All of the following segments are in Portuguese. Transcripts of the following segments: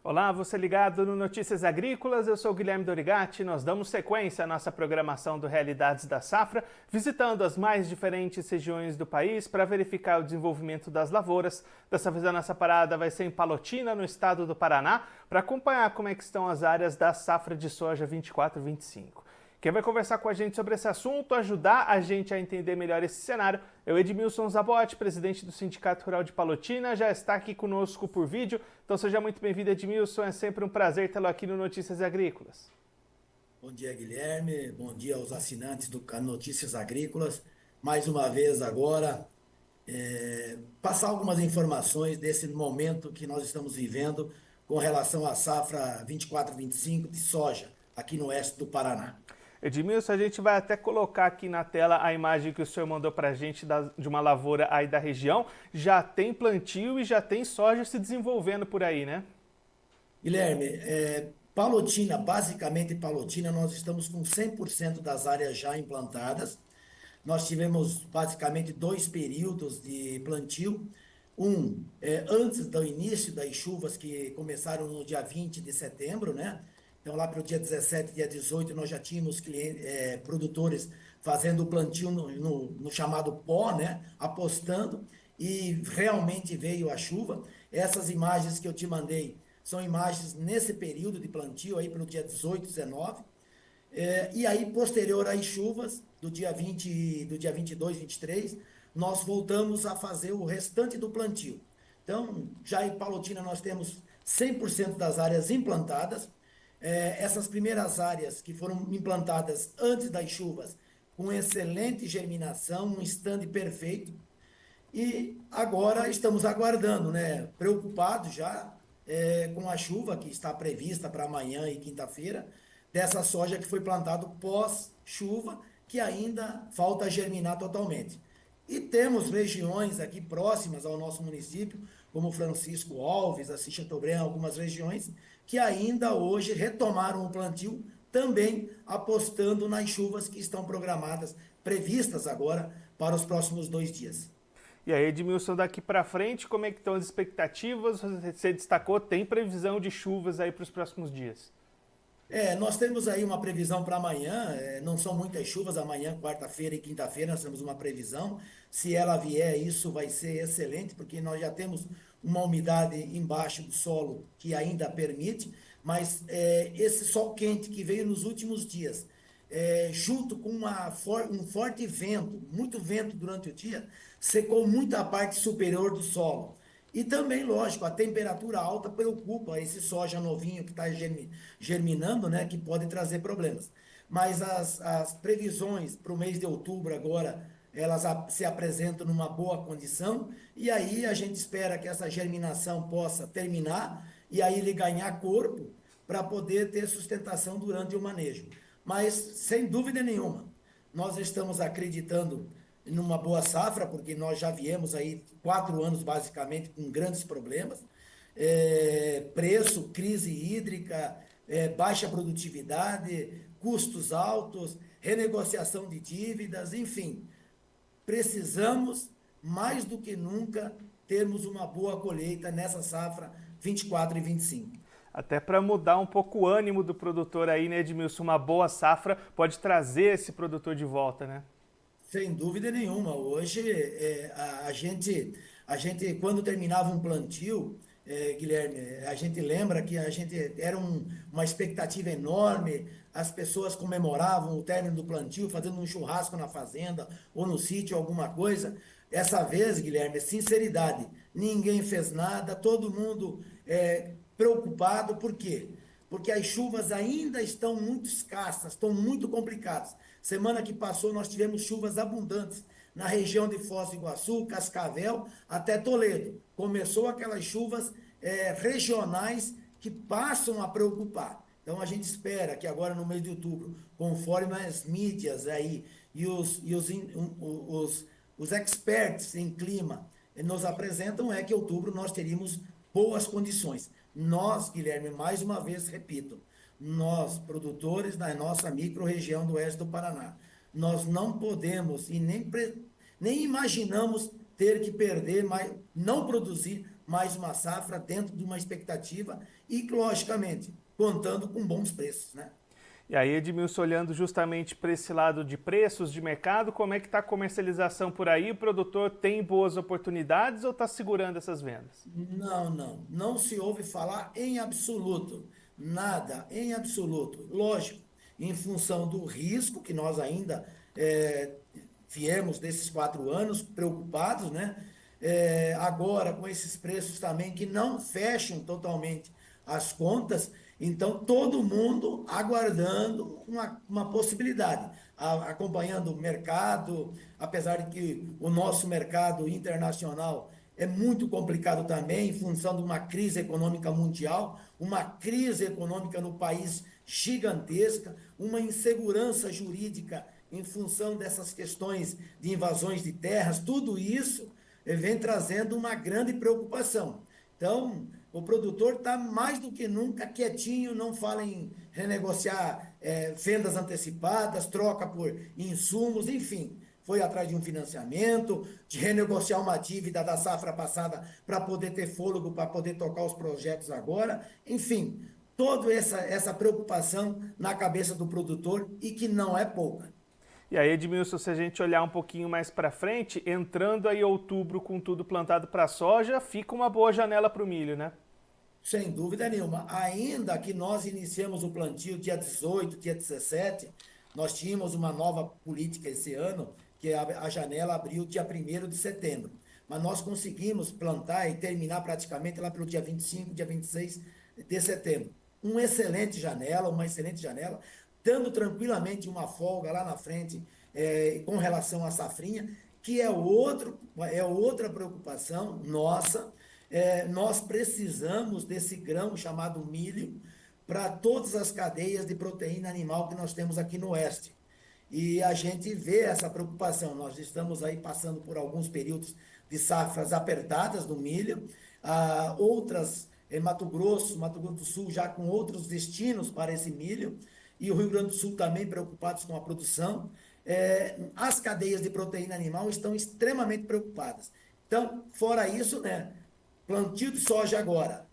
Olá, você ligado no Notícias Agrícolas, eu sou o Guilherme Dorigatti. Nós damos sequência à nossa programação do Realidades da Safra, visitando as mais diferentes regiões do país para verificar o desenvolvimento das lavouras. Dessa vez a nossa parada vai ser em Palotina, no estado do Paraná, para acompanhar como é que estão as áreas da safra de soja 24-25. Quem vai conversar com a gente sobre esse assunto, ajudar a gente a entender melhor esse cenário, é o Edmilson Zabotti, presidente do Sindicato Rural de Palotina, já está aqui conosco por vídeo. Então seja muito bem-vindo, Edmilson, é sempre um prazer tê-lo aqui no Notícias Agrícolas. Bom dia, Guilherme. Bom dia aos assinantes do Notícias Agrícolas. Mais uma vez agora, passar algumas informações desse momento que nós estamos vivendo com relação à safra 24-25 de soja aqui no oeste do Paraná. Edmilson, a gente vai até colocar aqui na tela a imagem que o senhor mandou para a gente de uma lavoura aí da região. Já tem plantio e já tem soja se desenvolvendo por aí, né? Guilherme, Palotina, basicamente Palotina, nós estamos com 100% das áreas já implantadas. Nós tivemos basicamente dois períodos de plantio. Antes do início das chuvas que começaram no dia 20 de setembro, né? Então, lá para o dia 17, dia 18, nós já tínhamos produtores fazendo o plantio no chamado pó, né? Apostando, e realmente veio a chuva. Essas imagens que eu te mandei são imagens nesse período de plantio, aí para o dia 18, 19. E aí, posterior às chuvas, do dia 22, 23, nós voltamos a fazer o restante do plantio. Então, já em Palotina nós temos 100% das áreas implantadas. Essas primeiras áreas que foram implantadas antes das chuvas, com excelente germinação, um stand perfeito. E agora estamos aguardando, né? Preocupados já com a chuva que está prevista para amanhã e quinta-feira, dessa soja que foi plantado pós-chuva, que ainda falta germinar totalmente. E temos regiões aqui próximas ao nosso município, como Francisco Alves, Assis Chateaubriand, algumas regiões, que ainda hoje retomaram o plantio, também apostando nas chuvas que estão programadas, previstas agora para os próximos 2 dias. E aí, Edmilson, daqui para frente, como é que estão as expectativas? Você destacou, tem previsão de chuvas aí para os próximos dias? Nós temos aí uma previsão para amanhã, não são muitas chuvas, amanhã, quarta-feira e quinta-feira, nós temos uma previsão. Se ela vier, isso vai ser excelente, porque nós já temos uma umidade embaixo do solo que ainda permite, mas esse sol quente que veio nos últimos dias, junto com um forte vento, muito vento durante o dia, secou muito a parte superior do solo. E também, lógico, a temperatura alta preocupa esse soja novinho que está germinando, né, que pode trazer problemas. Mas as previsões para o mês de outubro agora, elas se apresentam numa boa condição, e aí a gente espera que essa germinação possa terminar, e aí ele ganhar corpo para poder ter sustentação durante o manejo. Mas, sem dúvida nenhuma, nós estamos acreditando numa boa safra, porque nós já viemos aí 4 anos basicamente com grandes problemas, preço, crise hídrica, baixa produtividade, custos altos, renegociação de dívidas, enfim, precisamos mais do que nunca termos uma boa colheita nessa safra 24 e 25. Até para mudar um pouco o ânimo do produtor aí, né, Edmilson? Uma boa safra pode trazer esse produtor de volta, né? Sem dúvida nenhuma. Hoje, a gente, quando terminava um plantio, Guilherme, a gente lembra que a gente era uma expectativa enorme, as pessoas comemoravam o término do plantio, fazendo um churrasco na fazenda ou no sítio, alguma coisa. Essa vez, Guilherme, sinceridade, ninguém fez nada, todo mundo preocupado, por quê? Porque as chuvas ainda estão muito escassas, estão muito complicadas. Semana que passou, nós tivemos chuvas abundantes na região de Foz do Iguaçu, Cascavel, até Toledo. Começou aquelas chuvas regionais que passam a preocupar. Então a gente espera que agora no mês de outubro, conforme as mídias aí os experts em clima nos apresentam, é que em outubro nós teríamos boas condições. Nós, Guilherme, mais uma vez repito, nós, produtores da nossa micro-região do oeste do Paraná, nós não podemos e nem imaginamos ter que perder, não produzir mais uma safra dentro de uma expectativa e, logicamente, contando com bons preços, né? E aí, Edmilson, olhando justamente para esse lado de preços de mercado, como é que está a comercialização por aí? O produtor tem boas oportunidades ou está segurando essas vendas? Não se ouve falar em absoluto, nada, em absoluto. Lógico, em função do risco que nós ainda viemos desses 4 anos preocupados, né? Agora, com esses preços também que não fecham totalmente as contas, então todo mundo aguardando uma possibilidade, acompanhando o mercado, apesar de que o nosso mercado internacional é muito complicado também, em função de uma crise econômica mundial, uma crise econômica no país gigantesca, uma insegurança jurídica em função dessas questões de invasões de terras, tudo isso vem trazendo uma grande preocupação. Então, o produtor está mais do que nunca quietinho, não fala em renegociar vendas antecipadas, troca por insumos, enfim. Foi atrás de um financiamento, de renegociar uma dívida da safra passada para poder ter fôlego, para poder tocar os projetos agora. Enfim, toda essa preocupação na cabeça do produtor e que não é pouca. E aí, Edmilson, se a gente olhar um pouquinho mais para frente, entrando aí outubro com tudo plantado para soja, fica uma boa janela para o milho, né? Sem dúvida nenhuma. Ainda que nós iniciamos o plantio dia 18, dia 17, nós tínhamos uma nova política esse ano, que a janela abriu dia 1º de setembro. Mas nós conseguimos plantar e terminar praticamente lá pelo dia 25, dia 26 de setembro. Uma excelente janela, dando tranquilamente uma folga lá na frente com relação à safrinha, que é outra preocupação nossa. Nós precisamos desse grão chamado milho para todas as cadeias de proteína animal que nós temos aqui no Oeste. E a gente vê essa preocupação. Nós estamos aí passando por alguns períodos de safras apertadas do milho, outras em Mato Grosso do Sul já com outros destinos para esse milho, e o Rio Grande do Sul também preocupados com a produção. As cadeias de proteína animal estão extremamente preocupadas. Então, fora isso, né? Plantio de soja agora,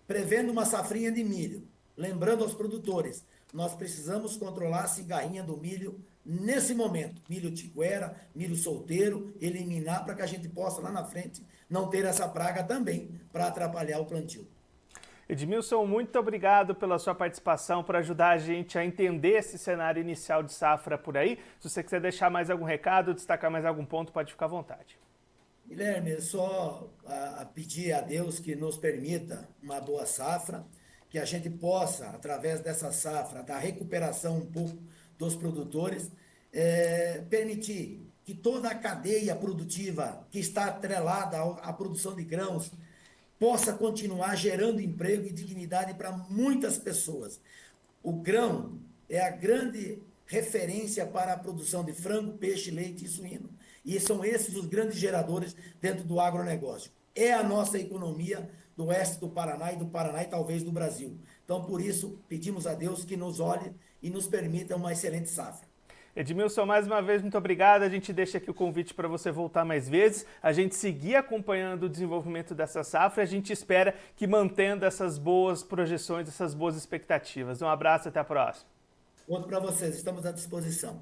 prevendo uma safrinha de milho. Lembrando aos produtores, nós precisamos controlar a cigarrinha do milho nesse momento. Milho tiquera, milho solteiro, eliminar para que a gente possa lá na frente não ter essa praga também para atrapalhar o plantio. Edmilson, muito obrigado pela sua participação, por ajudar a gente a entender esse cenário inicial de safra por aí. Se você quiser deixar mais algum recado, destacar mais algum ponto, pode ficar à vontade. Guilherme, só pedir a Deus que nos permita uma boa safra, que a gente possa, através dessa safra, da recuperação um pouco dos produtores, permitir que toda a cadeia produtiva que está atrelada à produção de grãos possa continuar gerando emprego e dignidade para muitas pessoas. O grão é a grande referência para a produção de frango, peixe, leite e suíno. E são esses os grandes geradores dentro do agronegócio. É a nossa economia do oeste do Paraná e talvez do Brasil. Então, por isso, pedimos a Deus que nos olhe e nos permita uma excelente safra. Edmilson, mais uma vez, muito obrigado. A gente deixa aqui o convite para você voltar mais vezes, a gente seguir acompanhando o desenvolvimento dessa safra e a gente espera que mantendo essas boas projeções, essas boas expectativas. Um abraço e até a próxima. Outro para vocês, estamos à disposição.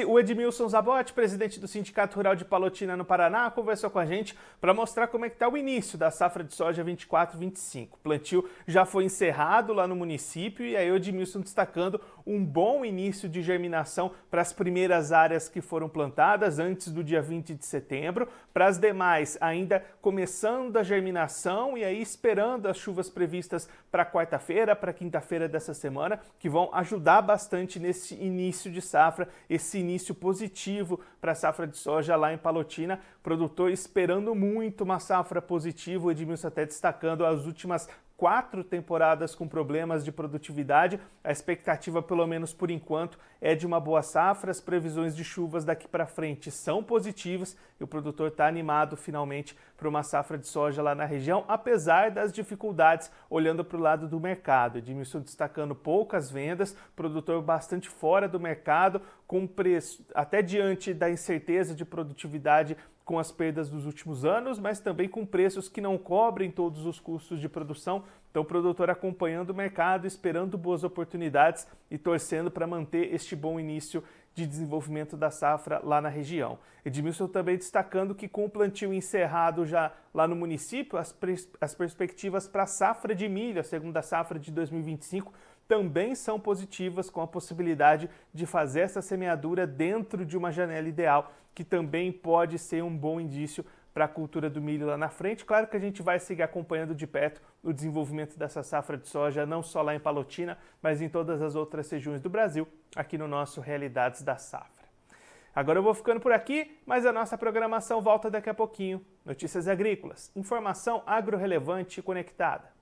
O Edmilson Zabotti, presidente do Sindicato Rural de Palotina, no Paraná, conversou com a gente para mostrar como é que está o início da safra de soja 24-25. O plantio já foi encerrado lá no município e aí o Edmilson destacando um bom início de germinação para as primeiras áreas que foram plantadas antes do dia 20 de setembro, para as demais ainda começando a germinação e aí esperando as chuvas previstas para quarta-feira, para quinta-feira dessa semana, que vão ajudar bastante nesse início de safra, esse início positivo para a safra de soja lá em Palotina. Produtor esperando muito uma safra positiva, o Edmilson até destacando as últimas 4 temporadas com problemas de produtividade. A expectativa, pelo menos por enquanto, é de uma boa safra. As previsões de chuvas daqui para frente são positivas e o produtor está animado finalmente para uma safra de soja lá na região, apesar das dificuldades olhando para o lado do mercado. Edmilson destacando poucas vendas, produtor bastante fora do mercado, com preço até diante da incerteza de produtividade com as perdas dos últimos anos, mas também com preços que não cobrem todos os custos de produção. Então o produtor acompanhando o mercado, esperando boas oportunidades e torcendo para manter este bom início de desenvolvimento da safra lá na região. Edmilson também destacando que com o plantio encerrado já lá no município, as perspectivas para a safra de milho, a segunda safra de 2025, também são positivas, com a possibilidade de fazer essa semeadura dentro de uma janela ideal, que também pode ser um bom indício para a cultura do milho lá na frente. Claro que a gente vai seguir acompanhando de perto o desenvolvimento dessa safra de soja, não só lá em Palotina, mas em todas as outras regiões do Brasil, aqui no nosso Realidades da Safra. Agora eu vou ficando por aqui, mas a nossa programação volta daqui a pouquinho. Notícias agrícolas, informação agro-relevante e conectada.